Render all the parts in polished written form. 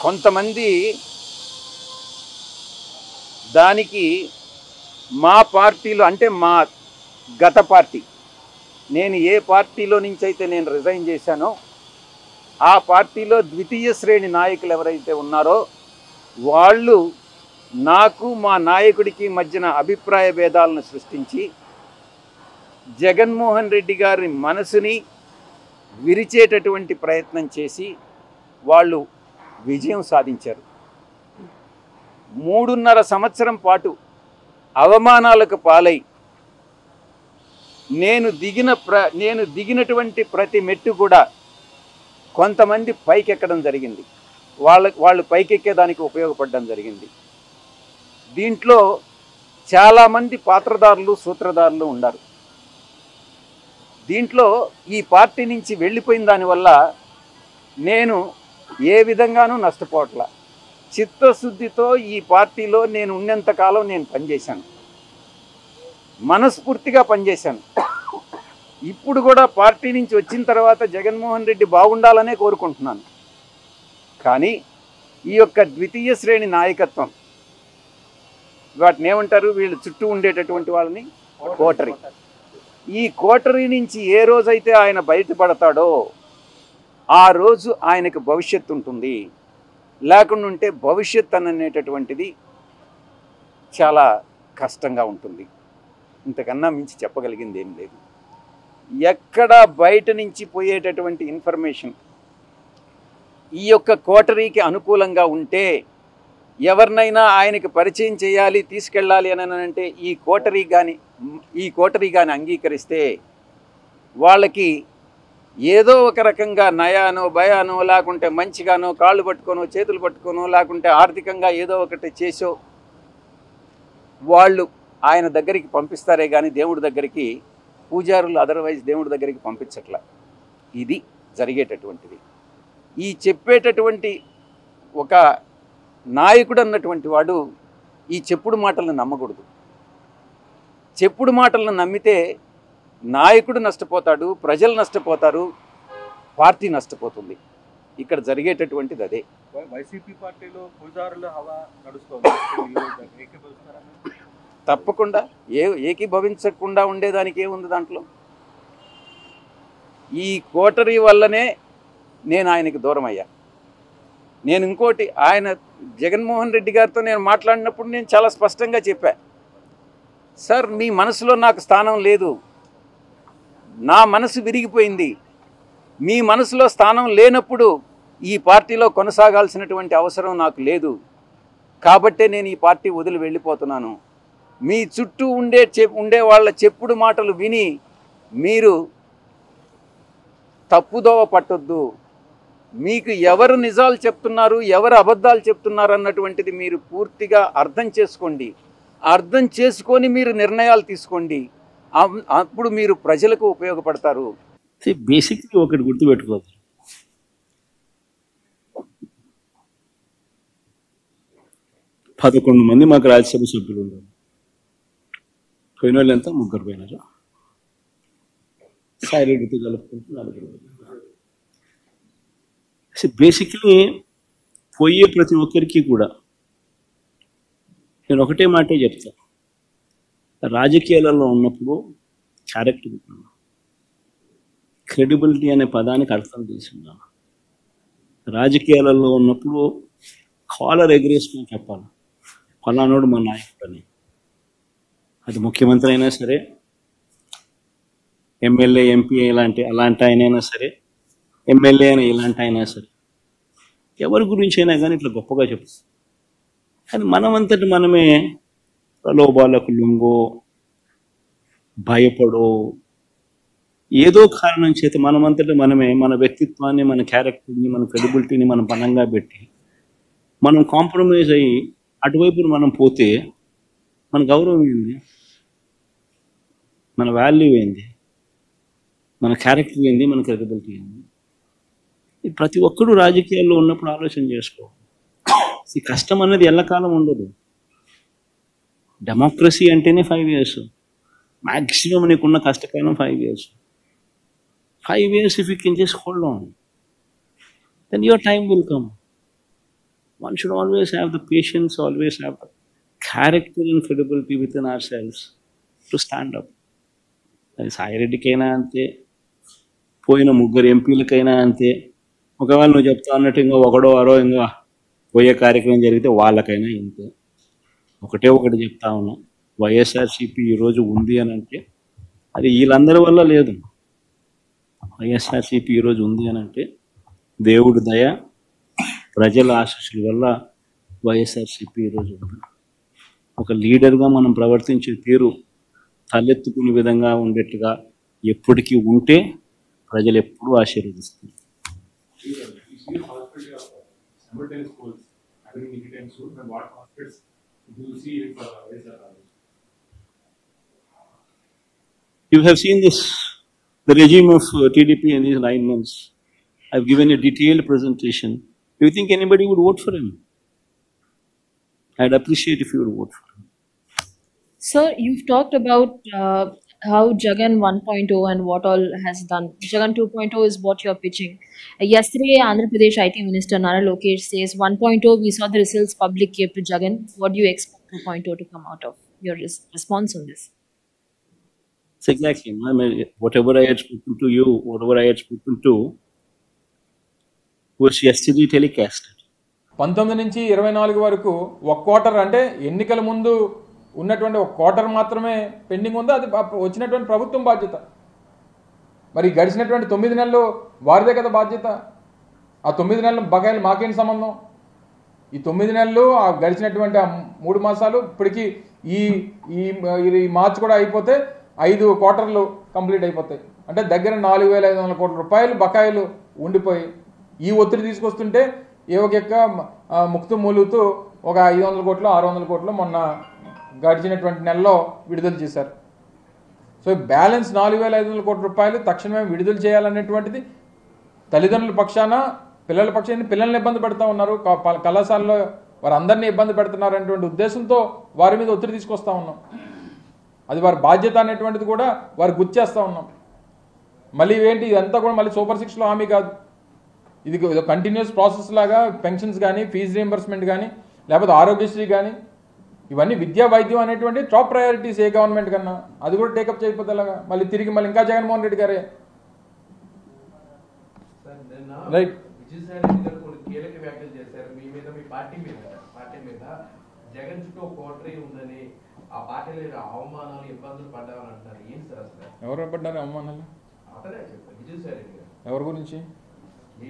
కొంతమంది దానికి మా పార్టీలో అంటే మా గత పార్టీ, నేను ఏ పార్టీలో నుంచి అయితే నేను రిజైన్ చేశానో ఆ పార్టీలో ద్వితీయ శ్రేణి నాయకులు ఎవరైతే ఉన్నారో వాళ్ళు నాకు మా నాయకుడికి మధ్యన అభిప్రాయ భేదాలను సృష్టించి జగన్మోహన్ రెడ్డి గారి మనసుని విరిచేటటువంటి ప్రయత్నం చేసి వాళ్ళు విజయం సాధించారు. 3.5 సంవత్సరం పాటు అవమానాలకు పాలై నేను దిగినటువంటి ప్రతి మెట్టు కూడా కొంతమంది పైకెక్కడం జరిగింది, వాళ్ళు పైకెక్కేదానికి ఉపయోగపడడం జరిగింది. దీంట్లో చాలామంది పాత్రదారులు సూత్రధారులు ఉన్నారు. దీంట్లో ఈ పార్టీ నుంచి వెళ్ళిపోయిన దానివల్ల నేను ఏ విధంగానూ నష్టపోవట్లా. చిత్తశుద్ధితో ఈ పార్టీలో నేను ఉన్నంతకాలం నేను పనిచేశాను, మనస్ఫూర్తిగా పనిచేశాను. ఇప్పుడు కూడా పార్టీ నుంచి వచ్చిన తర్వాత జగన్మోహన్ రెడ్డి బాగుండాలనే కోరుకుంటున్నాను. కానీ ఈ యొక్క ద్వితీయ శ్రేణి నాయకత్వం, వాటిని ఏమంటారు, వీళ్ళు చుట్టూ ఉండేటటువంటి వాళ్ళని కోటరీ, ఈ కోటరీ నుంచి ఏ రోజైతే ఆయన బయటపడతాడో ఆ రోజు ఆయనకు భవిష్యత్తు ఉంటుంది. లేకుండా ఉంటే భవిష్యత్ అనేటటువంటిది చాలా కష్టంగా ఉంటుంది. ఇంతకన్నా మించి చెప్పగలిగింది ఏం లేదు. ఎక్కడ బయట నుంచి పోయేటటువంటి ఇన్ఫర్మేషన్ ఈ యొక్క కోటరీకి అనుకూలంగా ఉంటే, ఎవరినైనా ఆయనకి పరిచయం చేయాలి తీసుకెళ్ళాలి అని అంటే ఈ కోటరీ కానీ అంగీకరిస్తే వాళ్ళకి ఏదో ఒక రకంగా నయానో భయానో లేకుంటే మంచిగానో కాళ్ళు పట్టుకోనో చేతులు పట్టుకోనో లేకుంటే ఆర్థికంగా ఏదో ఒకటి చేసో వాళ్ళు ఆయన దగ్గరికి పంపిస్తారే కానీ దేవుడి దగ్గరికి పూజారులు అదర్వైజ్ దేవుడి దగ్గరికి పంపించట్ల. ఇది జరిగేటటువంటిది. ఈ చెప్పేటటువంటి ఒక నాయకుడు అన్నటువంటి వాడు ఈ చెప్పుడు మాటలను నమ్మకూడదు. చెప్పుడు మాటలను నమ్మితే నాయకుడు నష్టపోతాడు, ప్రజలు నష్టపోతారు, పార్టీ నష్టపోతుంది. ఇక్కడ జరిగేటటువంటిది అదే. వైసీపీ పార్టీలో పూజారుల హవా నడుస్తుంది. తప్పకుండా ఏకీభవించకుండా ఉండేదానికి ఏముంది దాంట్లో? ఈ కోటరీ వల్లనే నేను ఆయనకి దూరం అయ్యా. నేను ఇంకోటి, ఆయన జగన్మోహన్ రెడ్డి గారితో నేను మాట్లాడినప్పుడు నేను చాలా స్పష్టంగా చెప్పా, సార్ మీ మనసులో నాకు స్థానం లేదు, నా మనసు విరిగిపోయింది, మీ మనసులో స్థానం లేనప్పుడు ఈ పార్టీలో కొనసాగాల్సినటువంటి అవసరం నాకు లేదు, కాబట్టే నేను ఈ పార్టీ వదిలి వెళ్ళిపోతున్నాను. మీ చుట్టూ ఉండే వాళ్ళ చెప్పుడు మాటలు విని మీరు తప్పుదోవ పట్టొద్దు. మీకు ఎవరు నిజాలు చెప్తున్నారు, ఎవరు అబద్ధాలు చెప్తున్నారు అన్నటువంటిది మీరు పూర్తిగా అర్థం చేసుకోండి. అర్థం చేసుకొని మీరు నిర్ణయాలు తీసుకోండి. అప్పుడు మీరు ప్రజలకు ఉపయోగపడతారు. బేసిక్లీ ఒకటి గుర్తుపెట్టుకోవాలి, పదకొండు మంది మాకు రాజ్యసభ సభ్యులు ఉన్నారు. పోయిన వాళ్ళు ఎంత? 3 పోయినారు. సాయిరెడ్డితో కలుపుకుంటూ 4 బేసిక్లీ పోయే ప్రతి ఒక్కరికి కూడా నేను ఒకటే మాటే చెప్తా, రాజకీయాలలో ఉన్నప్పుడు క్యారెక్టర్, క్రెడిబిలిటీ అనే పదానికి అర్థం తీసుకున్నాను. రాజకీయాలలో ఉన్నప్పుడు కాలర్ ఎగరేసుకుని చెప్పాలి, ఫలానోడు మా నాయకుడు అని. అది ముఖ్యమంత్రి అయినా సరే, ఎమ్మెల్యే ఎంపీ అలాంటి ఆయనైనా సరే, ఎమ్మెల్యే అయినా ఇలాంటి అయినా సరే, ఎవరి గురించి అయినా కానీ ఇట్లా గొప్పగా చెప్తాం. కానీ మనమంతటి మనమే ప్రలోభాలకు లొంగో, భయపడో, ఏదో కారణం చేత మనమంతటి మనమే మన వ్యక్తిత్వాన్ని, మన క్యారెక్టర్ని, మన క్రెడిబిలిటీని మనం బలంగా పెట్టి మనం కాంప్రమైజ్ అయ్యి అటువైపు మనం పోతే మన గౌరవం ఏంది, మన వాల్యూ ఏంది, మన క్యారెక్టర్ ఏంది, మన క్రెడిబిలిటీ ఏంది? ప్రతి ఒక్కరూ రాజకీయాల్లో ఉన్నప్పుడు ఆలోచన చేసుకో. ఈ కష్టం అనేది ఎల్లకాలం ఉండదు. డెమోక్రసీ అంటేనే 5 years, మ్యాక్సిమం నీకున్న కష్టకాలం 5 years. 5 years if you can just hold on, then your time will come. one should always have the patience, always have the character and credibility within ourselves to stand up. అది సాయిరెడ్డికైనా అంతే, పోయిన 3 ఎంపీలకైనా అంతే. ఒకవేళ నువ్వు చెప్తా అన్నట్టు ఇంకో ఒకడో అరో ఇంకా పోయే కార్యక్రమం జరిగితే వాళ్ళకైనా ఇంతే. ఒకటి చెప్తా ఉన్నాం, వైఎస్ఆర్సీపీ ఈరోజు ఉంది అని అంటే అది వీళ్ళందరి వల్ల లేదు. వైఎస్ఆర్సీపీ ఈరోజు ఉంది అని అంటే దేవుడి దయ, ప్రజల ఆశీస్సుల వల్ల వైఎస్ఆర్సీపీ ఈరోజు ఉంది. ఒక లీడర్గా మనం ప్రవర్తించే తీరు తలెత్తుకునే విధంగా ఉండేట్టుగా ఎప్పటికీ ఉంటే ప్రజలు ఎప్పుడూ ఆశీర్వదిస్తారు. You have seen this, the regime of TDP in these 9 months. I've given a detailed presentation. Do you think anybody would vote for him? I'd appreciate if you would vote for him. Sir, you've talked about how Jagan 1.0 and what all has done. Jagan 2.0 is what you're pitching. Yesterday, Andhra Pradesh IT Minister Nara Lokesh says 1.0, we saw the results public gave to Jagan. What do you expect 2.0 to come out of? Your response on this? It's exactly. I mean, whatever I had spoken to you, whatever I had spoken to, was yesterday telecasted. 19 నుంచి 24 వరకు ఒక quarter, అంటే ఎన్నికల ముందు ఉన్నటువంటి ఒక quarter మాత్రమే pending ఉందో అది వచ్చినటువంటి ప్రభుత్వం బాధ్యత. మరి గడిచినటువంటి 9 నెలలు వారిదే కదా బాధ్యత. ఆ 9 నెలల బకాయిలు మాకేంటి సంబంధం? ఈ 9 నెలలు ఆ గడిచినటువంటి 3 మాసాలు ఇప్పటికీ ఈ మార్చి కూడా అయిపోతే 5 క్వార్టర్లు కంప్లీట్ అయిపోతాయి. అంటే దగ్గర 4,500 కోట్ల రూపాయలు బకాయిలు ఉండిపోయి ఈ ఒత్తిడి తీసుకొస్తుంటే ఏవొక్క ముక్తు మూలుతూ ఒక 500 కోట్లు 600 కోట్లు మొన్న గడిచినటువంటి నెలలో విడుదల చేశారు. సో బ్యాలెన్స్ 4,500 కోట్ల రూపాయలు తక్షణమే విడుదల చేయాలనేటువంటిది తల్లిదండ్రుల పక్షాన, పిల్లల పక్షాన పిల్లల్ని ఇబ్బంది పెడతా ఉన్నారు, కళాశాలలో వారందరినీ ఇబ్బంది పెడుతున్నారు అనేటువంటి ఉద్దేశంతో వారి మీద ఒత్తిడి తీసుకొస్తా ఉన్నాం. అది వారి బాధ్యత అనేటువంటిది కూడా వారు గుర్తు చేస్తూ ఉన్నాం. మళ్ళీ ఏంటి ఇదంతా కూడా మళ్ళీ సూపర్ 6లో హామీ కాదు, ఇది కంటిన్యూస్ ప్రాసెస్ లాగా పెన్షన్స్ కానీ, ఫీజు రీఎంబర్స్మెంట్ కానీ, లేకపోతే ఆరోగ్యశ్రీ కానీ, ఇవన్నీ విద్యా వైద్యం అనేటువంటి టాప్ ప్రయారిటీస్ ఏ గవర్నమెంట్ కన్నా. అది కూడా టేకప్ చేయకపోతే ఎలాగా? మళ్ళీ తిరిగి ఇంకా జగన్మోహన్ రెడ్డి గారే రైట్. విజయసాయి రెడ్డి గారు కొన్ని కీలక వ్యాఖ్యలు చేశారు మీ మీద, మీ పార్టీ మీద. జగన్ చుట్టూ కోటరీ ఉందని, ఆ పార్టీలో అవమానాలు ఇబ్బందులు పడ్డామని అంటారు. ఏంటి సార్ అసలు? ఎవరు పడ్డారు అవమానాలు? అతనే చెప్పారు, విజయసాయి రెడ్డి గారు. ఎవరి గురించి? మీ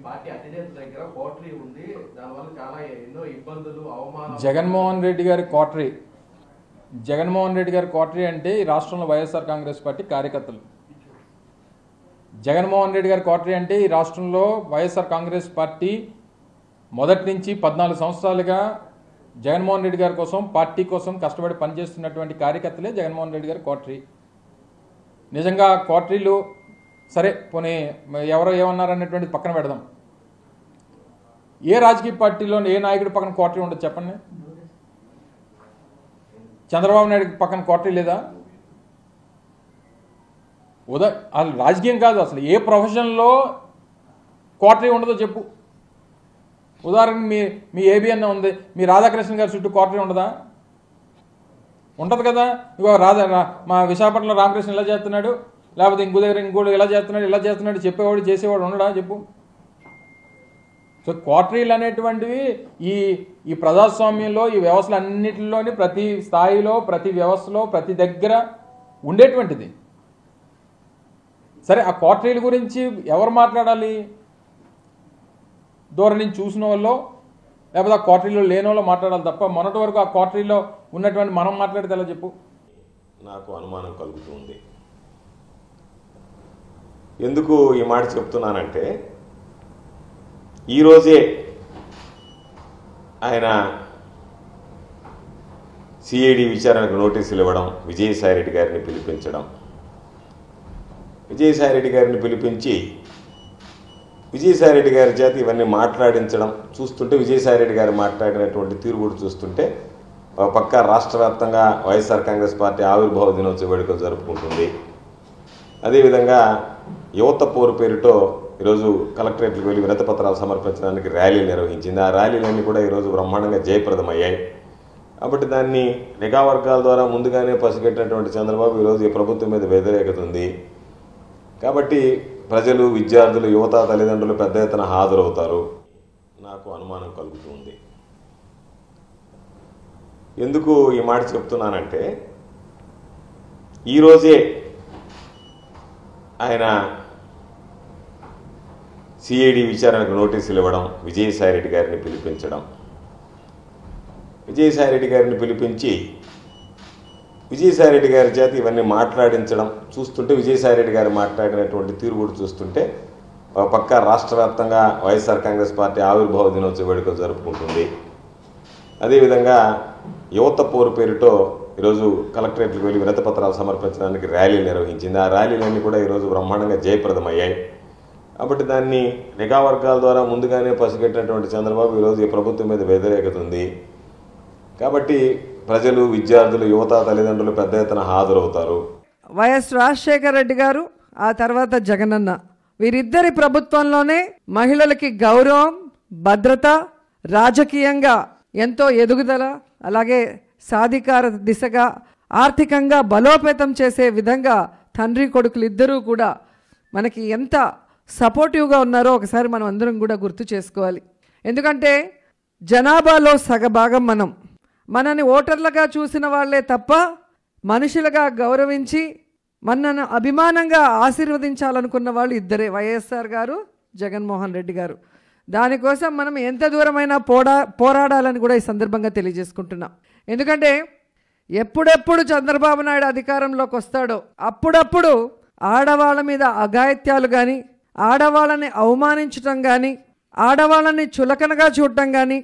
పార్టీ అధినేత దగ్గర కోటరీ ఉంది, దానివల్ల చాలా ఎన్నో ఇబ్బందులు అవమానాలు. జగన్మోహన్ రెడ్డి గారి కోటరీ అంటే ఈ రాష్ట్రంలో వైఎస్ఆర్ కాంగ్రెస్ పార్టీ కార్యకర్తలు. జగన్మోహన్ రెడ్డి గారి కోటరీ అంటే ఈ రాష్ట్రంలో వైఎస్ఆర్ కాంగ్రెస్ పార్టీ మొదటి నుంచి 14 సంవత్సరాలుగా జగన్మోహన్ రెడ్డి గారి కోసం, పార్టీ కోసం కష్టపడి పనిచేస్తున్నటువంటి కార్యకర్తలే జగన్మోహన్ రెడ్డి గారి కోటరీ. నిజంగా కోటరీలు సరే పోనీ ఎవరో ఏమన్నారనేటువంటిది పక్కన పెడదాం. ఏ రాజకీయ పార్టీలో ఏ నాయకుడి పక్కన కోటరీ ఉండదు చెప్పండి? చంద్రబాబు నాయుడు పక్కన కోటరీ లేదా? అసలు రాజకీయం కాదు, అసలు ఏ ప్రొఫెషన్లో కోటరీ ఉండదో చెప్పు. ఉదాహరణకు మీ ఏబిఎన్ ఉంది, మీ రాధాకృష్ణ గారి చుట్టూ కోటరీ ఉండదా? ఉంటుంది కదా. ఇగో మా విశాఖపట్నంలో రామకృష్ణ ఇలా చేస్తున్నాడు, లేకపోతే ఇంకో దగ్గర ఇంకోటి ఇలా చేస్తున్నాడు చెప్పేవాడు చేసేవాడు ఉండడా చెప్పు. సో కోటరీలు అనేటువంటివి ఈ ప్రజాస్వామ్యంలో, ఈ వ్యవస్థలు అన్నింటిలోని ప్రతి స్థాయిలో, ప్రతి వ్యవస్థలో, ప్రతి దగ్గర ఉండేటువంటిది. సరే, ఆ కోటరీల గురించి ఎవరు మాట్లాడాలి? దూరం నుంచి చూసిన వాళ్ళు, లేకపోతే ఆ కోటరీలో లేని వాళ్ళు మాట్లాడాలి తప్ప మొన్నటి వరకు ఆ కోటరీలో ఉన్నటువంటి మనం మాట్లాడితే ఎలా చెప్పు? నాకు అనుమానం కలుగుతుంది. ఎందుకు ఈ మాట చెప్తున్నానంటే, ఈరోజే ఆయన సిఐడి విచారణకు నోటీసులు ఇవ్వడం, విజయసాయిరెడ్డి గారిని పిలిపించడం, విజయసాయిరెడ్డి గారిని పిలిపించి విజయసాయిరెడ్డి గారి చేత ఇవన్నీ మాట్లాడించడం చూస్తుంటే, విజయసాయిరెడ్డి గారు మాట్లాడినటువంటి తీరు కూడా చూస్తుంటే, ఒక పక్క రాష్ట్ర వ్యాప్తంగా వైఎస్ఆర్ కాంగ్రెస్ పార్టీ ఆవిర్భావ దినోత్సవ వేడుకలు జరుపుకుంటుంది. అదేవిధంగా యువత పోరు పేరుతో ఈరోజు కలెక్టరేట్లకు వెళ్ళి వినతిపత్రాలు సమర్పించడానికి ర్యాలీలు నిర్వహించింది. ఆ ర్యాలీలన్నీ కూడా ఈరోజు బ్రహ్మాండంగా జయప్రదమయ్యాయి. కాబట్టి దాన్ని నిఘా వర్గాల ద్వారా ముందుగానే పసిగట్టినటువంటి చంద్రబాబు ఈరోజు ఈ ప్రభుత్వం మీద వ్యతిరేకత ఉంది. కాబట్టి ప్రజలు, విద్యార్థులు, యువత, తల్లిదండ్రులు పెద్ద ఎత్తున హాజరవుతారు నాకు అనుమానం కలుగుతుంది. ఎందుకు ఈ మాట చెప్తున్నానంటే, ఈరోజే ఆయన సిఐడి విచారణకు నోటీసులు ఇవ్వడం, విజయసాయిరెడ్డి గారిని పిలిపించడం, విజయసాయిరెడ్డి గారిని పిలిపించి విజయసాయిరెడ్డి గారి చేత ఇవన్నీ మాట్లాడించడం చూస్తుంటే, విజయసాయిరెడ్డి గారు మాట్లాడినటువంటి తీరు కూడా చూస్తుంటే, పక్క రాష్ట్ర వ్యాప్తంగా వైఎస్ఆర్ కాంగ్రెస్ పార్టీ ఆవిర్భావ దినోత్సవ వేడుకలు జరుపుకుంటుంది. అదేవిధంగా యువత పోరు పేరుతో ఈరోజు కలెక్టరేట్లకు వెళ్ళి వినతిపత్రాలు సమర్పించడానికి ర్యాలీలు నిర్వహించింది. ఆ ర్యాలీలన్నీ కూడా ఈరోజు బ్రహ్మాండంగా జయప్రదమయ్యాయి. కాబట్టి దాన్ని నిఘా వర్గాల ద్వారా ముందుగానే పసిగట్టినటువంటి చంద్రబాబు ఈరోజు ఈ ప్రభుత్వం మీద వ్యతిరేకత ఉంది. కాబట్టి ప్రజలు, విద్యార్థులు, యువత, తల్లిదండ్రులు పెద్ద ఎత్తున హాజరవుతారు. వైఎస్ రాజశేఖర రెడ్డి గారు, ఆ తర్వాత జగనన్న, వీరిద్దరి ప్రభుత్వంలోనే మహిళలకి గౌరవం, భద్రత, రాజకీయంగా ఎంతో ఎదుగుదల, అలాగే సాధికార దిశగా ఆర్థికంగా బలోపేతం చేసే విధంగా తండ్రి కొడుకులు ఇద్దరూ కూడా మనకి ఎంత సపోర్టివ్గా ఉన్నారో ఒకసారి మనం అందరం కూడా గుర్తు చేసుకోవాలి. ఎందుకంటే జనాభాలో సగభాగం మనని ఓటర్లుగా చూసిన వాళ్లే తప్ప మనుషులుగా గౌరవించి మనను అభిమానంగా ఆశీర్వదించాలనుకున్న వాళ్ళు ఇద్దరే, వైఎస్ఆర్ గారు, జగన్మోహన్ రెడ్డి గారు. దానికోసం మనం ఎంత దూరమైనా పోరాడాలని కూడా ఈ సందర్భంగా తెలియజేసుకుంటున్నాం. ఎందుకంటే ఎప్పుడెప్పుడు చంద్రబాబు నాయుడు అధికారంలోకి వస్తాడో అప్పుడప్పుడు ఆడవాళ్ళ మీద అఘాయిత్యాలు కానీ, ఆడవాళ్ళని అవమానించటం కానీ, ఆడవాళ్ళని చులకనగా చూడటం కానీ,